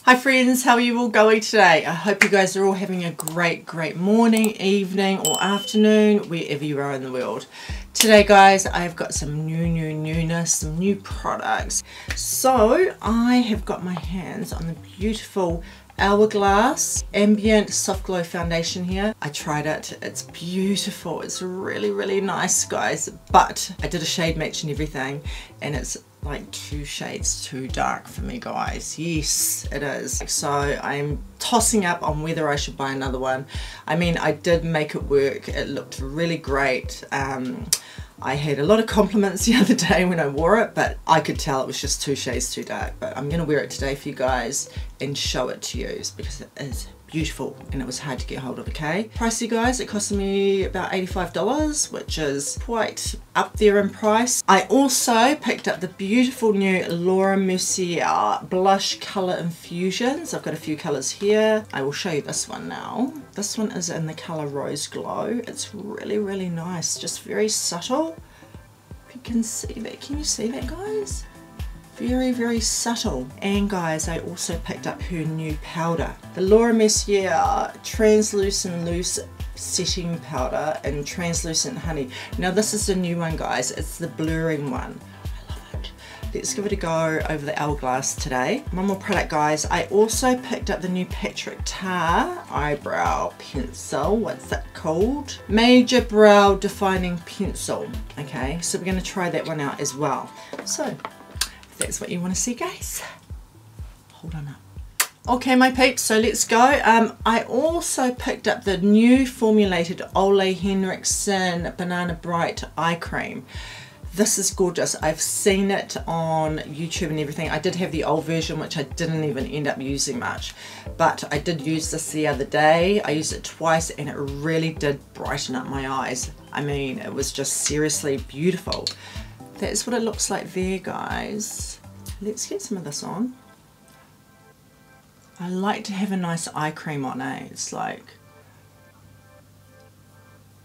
Hi friends, how are you all going today? I hope you guys are all having a great morning, evening or afternoon, wherever you are in the world. Today guys, I've got some newness, some new products. So I have got my hands on the beautiful Hourglass Ambient Soft Glow Foundation here. I tried it, it's beautiful, it's really nice guys, but I did a shade match and everything and it's like 2 shades too dark for me guys. Yes it is. So I'm tossing up on whether I should buy another one. I mean, I did make it work, it looked really great. I had a lot of compliments the other day when I wore it, but I could tell it was just 2 shades too dark. But I'm going to wear it today for you guys and show it to you because it is beautiful and it was hard to get hold of, okay? Pricey guys, it cost me about $85, which is quite up there in price. I also picked up the beautiful new Mercier blush colour infusions. I've got a few colours here. I will show you this one now. This one is in the colour Rose Glow. It's really nice, just very subtle. If you can see that, can you see that guys? Very subtle. And guys, I also picked up her new powder, the Mercier translucent loose setting powder and translucent honey. Now this is the new one guys, it's the blurring one. I love it. Let's give it a go over the Hourglass today. One more product guys, I also picked up the new Peptide eyebrow pencil. What's that called? Major Brow Defining Pencil. Okay, so we're going to try that one out as well. So that's what you want to see guys, hold on up. Okay my peeps, so let's go. I also picked up the new formulated Ole Henriksen Banana Bright eye cream. This is gorgeous. I've seen it on YouTube and everything. I did have the old version which I didn't even end up using much, but I did use this the other day. I used it twice and it really did brighten up my eyes. I mean, it was just seriously beautiful. That's what it looks like there guys. Let's get some of this on. I like to have a nice eye cream on, eh? It's like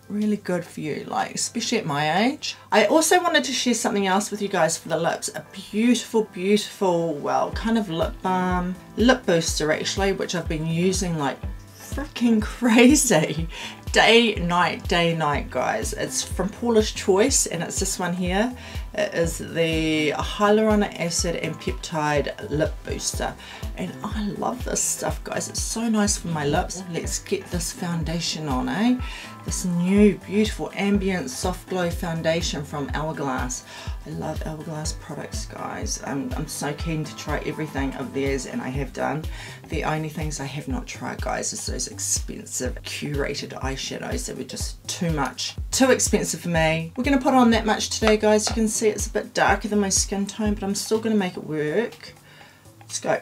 really good for you, like especially at my age. I also wanted to share something else with you guys for the lips. A beautiful, well, kind of lip balm, lip booster actually, which I've been using like freaking crazy. Day night guys. It's from Paulas Choice and it's this one here. It is the Hyaluronic acid and peptide lip booster and I love this stuff guys. It's so nice for my lips. Let's get this foundation on, eh? This new beautiful Ambient Soft Glow foundation from Hourglass. I love Hourglass products guys. I'm so keen to try everything of theirs and I have done. The only things I have not tried guys is those expensive curated eyeshadows that were just too expensive for me. We're going to put on that much today guys. You can see it's a bit darker than my skin tone, but I'm still going to make it work. Let's go.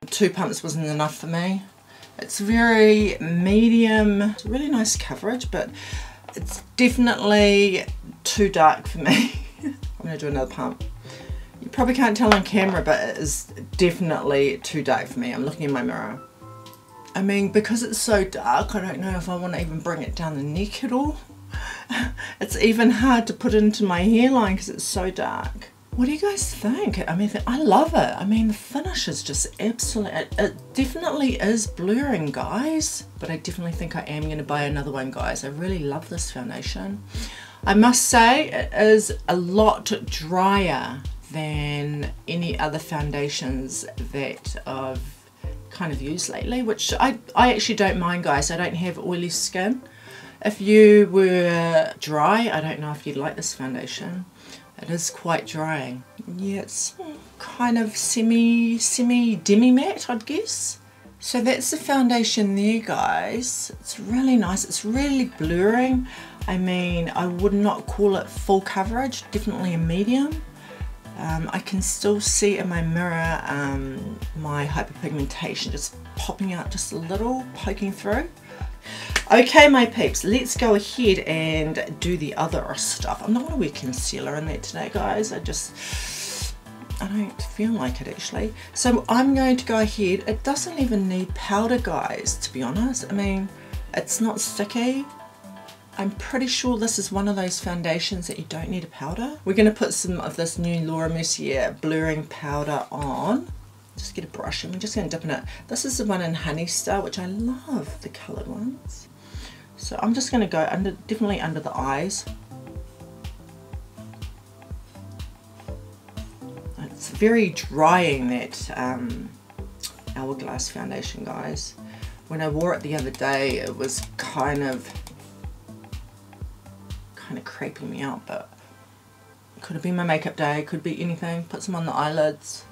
Two pumps wasn't enough for me. It's very medium, it's really nice coverage, but it's definitely too dark for me. I'm going to do another pump. You probably can't tell on camera, but it is definitely too dark for me. I'm looking in my mirror. I mean, because it's so dark, I don't know if I want to even bring it down the neck at all. It's even hard to put into my hairline because it's so dark. What do you guys think? I mean, I love it. I mean, the finish is just absolute. It definitely is blurring, guys. But I definitely think I am going to buy another one, guys. I really love this foundation. I must say, it is a lot drier than any other foundations that I've kind of used lately, which I actually don't mind, guys. I don't have oily skin. If you were dry, I don't know if you'd like this foundation. It is quite drying. Yeah, it's kind of demi matte, I'd guess. So that's the foundation there, guys. It's really nice. It's really blurring. I mean, I would not call it full coverage, definitely a medium. I can still see in my mirror my hyperpigmentation just popping out just a little, poking through. Okay my peeps, let's go ahead and do the other stuff. I'm not going to wear concealer in that today guys. I don't feel like it actually. So I'm going to go ahead. It doesn't even need powder guys, to be honest. I mean, it's not sticky. I'm pretty sure this is one of those foundations that you don't need a powder. We're going to put some of this new Laura Mercier blurring powder on. Just get a brush and we're just going to dip in it. This is the one in Honey Star, which I love, the coloured ones. So I'm just going to go under, definitely under the eyes. It's very drying, that Hourglass foundation, guys. When I wore it the other day, it was kind of creeping me out, but it could have been my makeup day, could be anything. Put some on the eyelids.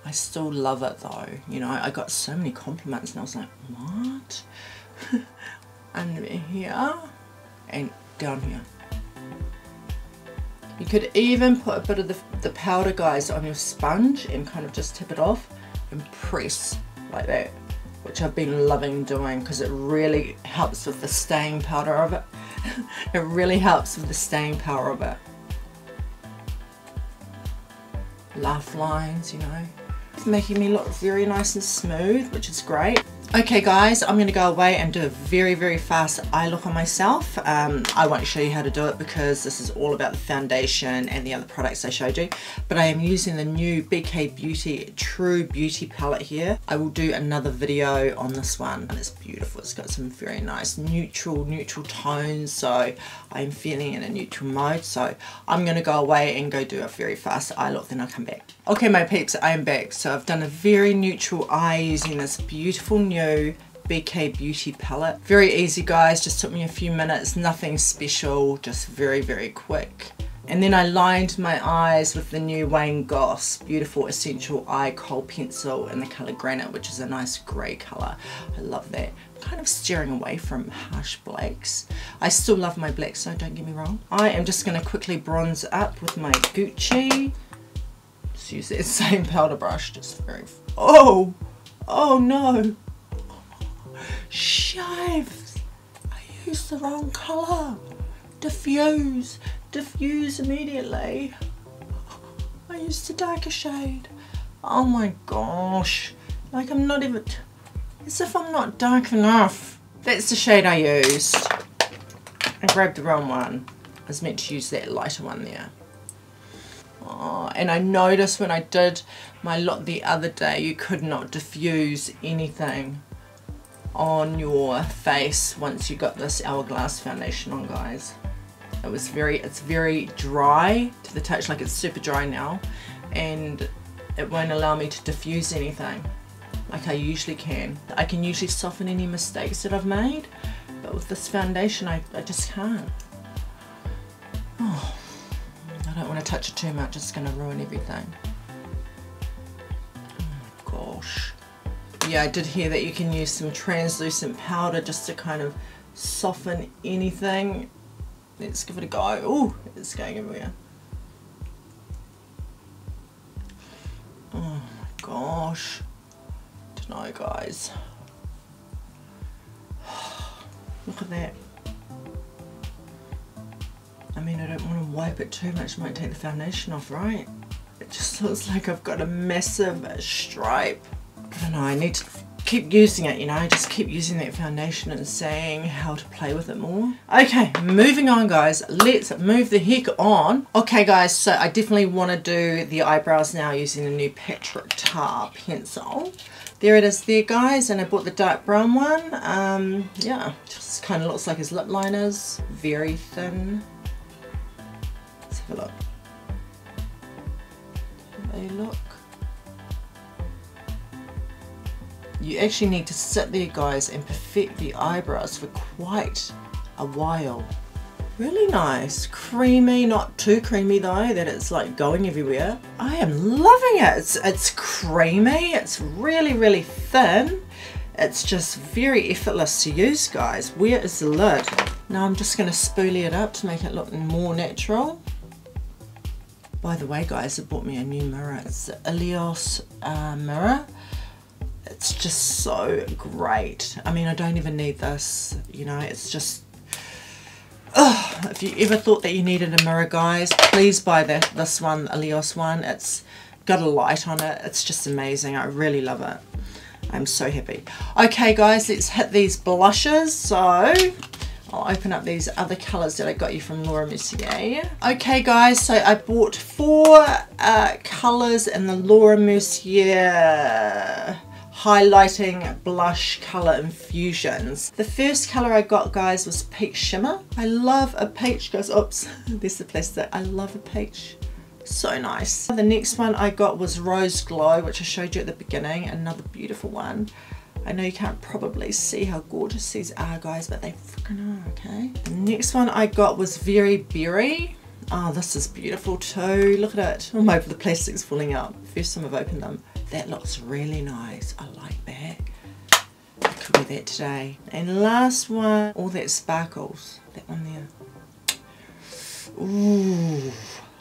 I still love it though, you know. I got so many compliments and I was like, what? Under here and down here. You could even put a bit of the powder, guys, on your sponge and kind of just tip it off and press like that, which I've been loving doing because it really helps with the staying powder of it. It really helps with the staying power of it. Laugh lines, you know. It's making me look very nice and smooth, which is great. Okay guys, I'm going to go away and do a very fast eye look on myself. I won't show you how to do it because this is all about the foundation and the other products I showed you. But I am using the new BK Beauty True Beauty palette here. I will do another video on this one. And it's beautiful. It's got some very nice neutral tones. So I'm feeling in a neutral mode. So I'm going to go away and go do a very fast eye look, then I'll come back. Okay my peeps, I am back. So I've done a very neutral eye using this beautiful new BK Beauty palette. Very easy guys, just took me a few minutes, nothing special, just very quick. And then I lined my eyes with the new Wayne Goss Beautiful Essential Eye Kohl Pencil in the colour Granite, which is a nice grey colour. I love that. I'm kind of steering away from harsh blacks. I still love my blacks, so don't get me wrong. I am just going to quickly bronze up with my Gucci. Just use that same powder brush, just very... Oh no! Shaves! I used the wrong colour. Diffuse immediately. I used the darker shade. Oh my gosh. Like I'm not even, as if I'm not dark enough. That's the shade I used. I grabbed the wrong one. I was meant to use that lighter one there. Oh, and I noticed when I did my look the other day, you could not diffuse anything on your face once you got this Hourglass foundation on, guys. It's very dry to the touch, like it's super dry now, and it won't allow me to diffuse anything like I usually can. I can usually soften any mistakes that I've made, but with this foundation I just can't. Oh, I don't want to touch it too much, it's going to ruin everything. Oh my gosh. Yeah, I did hear that you can use some translucent powder just to kind of soften anything. Let's give it a go. Oh, it's going everywhere. Oh my gosh. Don't know, guys. Look at that. I mean, I don't want to wipe it too much. Might take the foundation off, right? It just looks like I've got a massive stripe. I don't know, I need to keep using it, you know, just keep using that foundation and seeing how to play with it more. Okay, moving on guys, let's move the heck on. Okay guys, so I definitely want to do the eyebrows now using the new Patrick Tar pencil. There it is there guys, and I bought the dark brown one. Yeah, just kind of looks like his lip liners, very thin. Let's have a look. How they look. You actually need to sit there guys and perfect the eyebrows for quite a while. Really nice, creamy, not too creamy though that it's like going everywhere. I am loving it. It's creamy, it's really thin. It's just very effortless to use guys. Where is the lid? Now I'm just going to spoolie it up to make it look more natural. By the way guys, it bought me a new mirror. It's the Ilios mirror. It's just so great. I mean, I don't even need this, you know, it's just, if you ever thought that you needed a mirror, guys, please buy this one, the Ilios one. It's got a light on it. It's just amazing. I really love it. I'm so happy. Okay, guys, let's hit these blushes. So I'll open up these other colours that I got you from Laura Mercier. Okay guys, so I bought 4 colours in the Laura Mercier highlighting blush colour infusions. The first colour I got, guys, was Peach Shimmer. I love a peach, guys. Oops, there's the plastic. I love a peach. So nice. The next one I got was Rose Glow, which I showed you at the beginning. Another beautiful one. I know you can't probably see how gorgeous these are, guys, but they freaking are, okay? The next one I got was Very Berry. Oh, this is beautiful too. Look at it. Oh, the plastic's falling out. First time I've opened them. That looks really nice. I like that. I could wear that today. And last one, All That Sparkles. That one there. Ooh,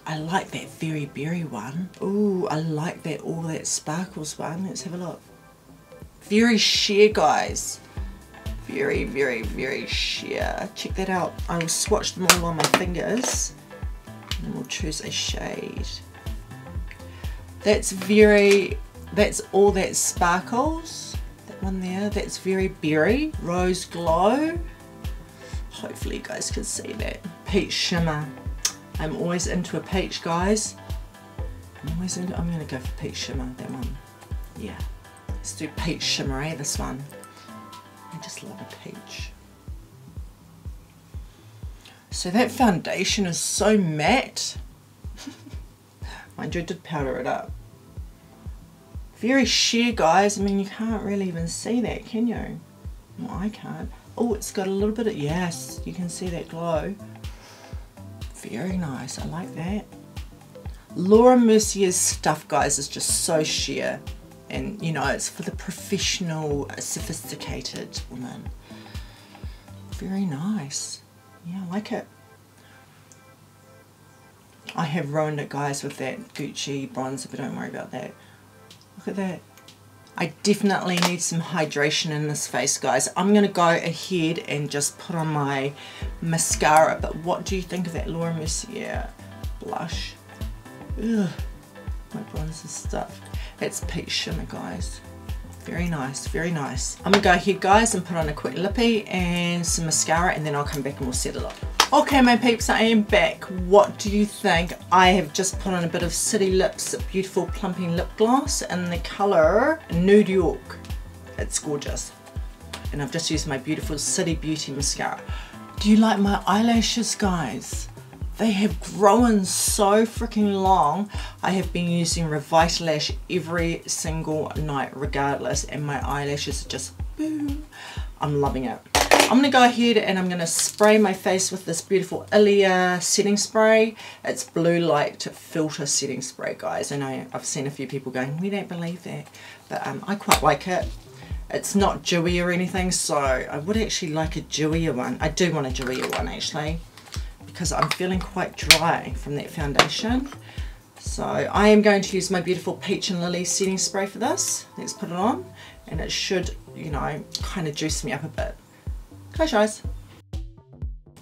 I like that Very Berry one. Ooh, I like that All That Sparkles one. Let's have a look. Very sheer, guys. Very, very, very sheer. Check that out. I will swatch them all on my fingers. And we'll choose a shade. That's All That Sparkles. That one there. That's Very Berry. Rose Glow. Hopefully you guys can see that. Peach Shimmer. I'm always into a peach, guys. I'm going to go for Peach Shimmer. That one. Yeah. Let's do Peach Shimmer, eh? This one. I just love a peach. So that foundation is so matte. Mind you, I did powder it up. Very sheer, guys. I mean, you can't really even see that, can you? No, I can't. Oh, it's got a little bit of, yes, you can see that glow. Very nice. I like that. Laura Mercier's stuff, guys, is just so sheer. And, you know, it's for the professional, sophisticated woman. Very nice. Yeah, I like it. I have ruined it, guys, with that Gucci bronzer, but don't worry about that. Look at that. I definitely need some hydration in this face, guys. I'm going to go ahead and just put on my mascara. But what do you think of that Laura Mercier blush? Ugh, my bronzer stuff. That's Peach Shimmer, guys. Very nice, very nice. I'm going to go ahead, guys, and put on a quick lippy and some mascara, and then I'll come back and we'll set it up. Okay, my peeps, I am back. What do you think? I have just put on a bit of City Lips Beautiful Plumping Lip Gloss in the colour Nude York. It's gorgeous. And I've just used my beautiful City Beauty mascara. Do you like my eyelashes, guys? They have grown so freaking long. I have been using Revitalash every single night regardless, and my eyelashes are just boom. I'm loving it. I'm going to go ahead and I'm going to spray my face with this beautiful Ilia setting spray. It's blue light filter setting spray, guys. I know I've seen a few people going, we don't believe that, but I quite like it. It's not dewy or anything, so I would actually like a dewier one. I do want a dewier one actually, because I'm feeling quite dry from that foundation. So I am going to use my beautiful Peach and Lily setting spray for this. Let's put it on, and it should, you know, kind of juice me up a bit. Close your eyes.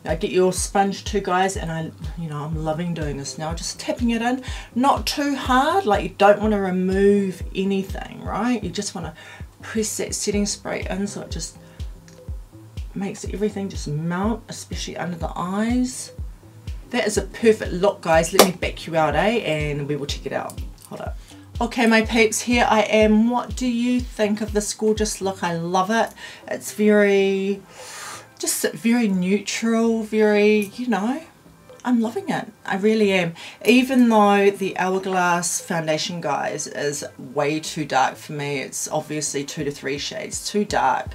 Now get your sponge too, guys, and I'm loving doing this now. Just tapping it in, not too hard. Like, you don't want to remove anything, right? You just want to press that setting spray in so it just makes everything just melt, especially under the eyes. That is a perfect look, guys. Let me back you out, eh? And we will check it out. Hold up. Okay, my peeps, here I am. What do you think of this gorgeous look? I love it. It's very, just very neutral, very, you know, I'm loving it. I really am. Even though the Hourglass foundation, guys, is way too dark for me. It's obviously 2 to 3 shades too dark.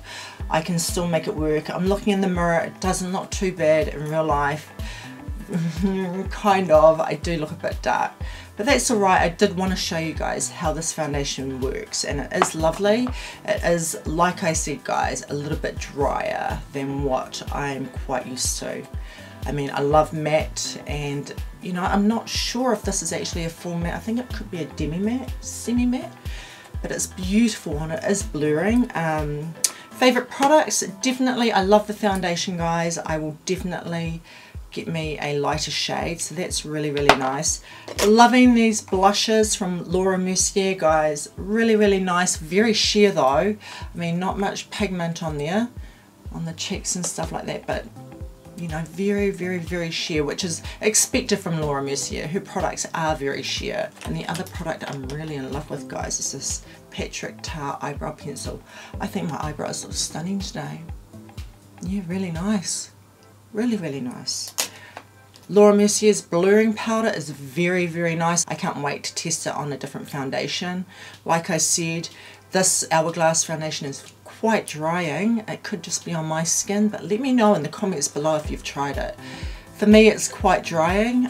I can still make it work. I'm looking in the mirror. It doesn't look too bad in real life. Kind of. I do look a bit dark. But that's alright. I did want to show you guys how this foundation works. And it is lovely. It is, like I said, guys, a little bit drier than what I'm quite used to. I mean, I love matte, and you know, I'm not sure if this is actually a full matte. I think it could be a demi-matte, semi-matte, but it's beautiful and it is blurring. Favorite products, definitely, I love the foundation, guys. I will definitely get me a lighter shade, so that's really, really nice. Loving these blushes from Laura Mercier, guys. Really, really nice. Very sheer though. I mean, not much pigment on there, on the cheeks and stuff like that, but you know, very sheer, which is expected from Laura Mercier. Her products are very sheer. And the other product I'm really in love with, guys, is this Patrick Tar eyebrow pencil. I think my eyebrows look stunning today. Yeah, really nice. Really nice. Laura Mercier's blurring powder is very nice. I can't wait to test it on a different foundation. Like I said, this Hourglass foundation is quite drying. It could just be on my skin, but let me know in the comments below if you've tried it. For me, it's quite drying.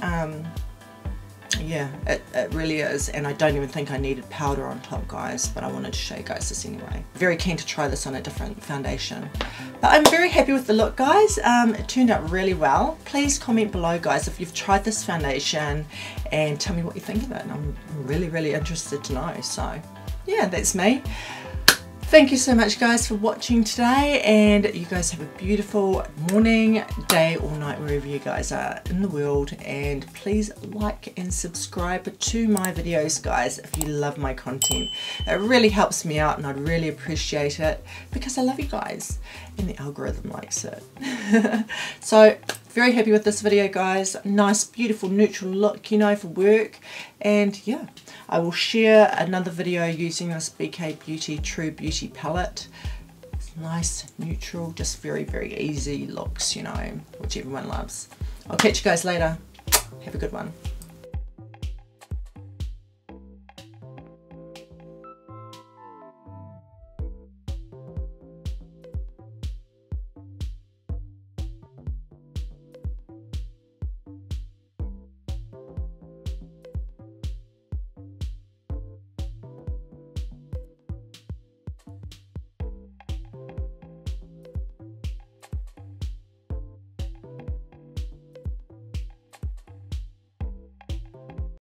Yeah, it really is, and I don't even think I needed powder on top, guys, but I wanted to show you guys this anyway. Very keen to try this on a different foundation. But I'm very happy with the look, guys. It turned out really well. Please comment below, guys, if you've tried this foundation and tell me what you think of it. I'm really interested to know. So yeah, that's me. Thank you so much, guys, for watching today, and you guys have a beautiful morning, day or night wherever you guys are in the world. And please like and subscribe to my videos, guys, if you love my content. It really helps me out and I'd really appreciate it because I love you guys and the algorithm likes it. So very happy with this video, guys. Nice beautiful neutral look, you know, for work. And yeah, I will share another video using this BK Beauty True Beauty palette. It's nice, neutral, just very easy looks, you know, which everyone loves. I'll catch you guys later. Have a good one.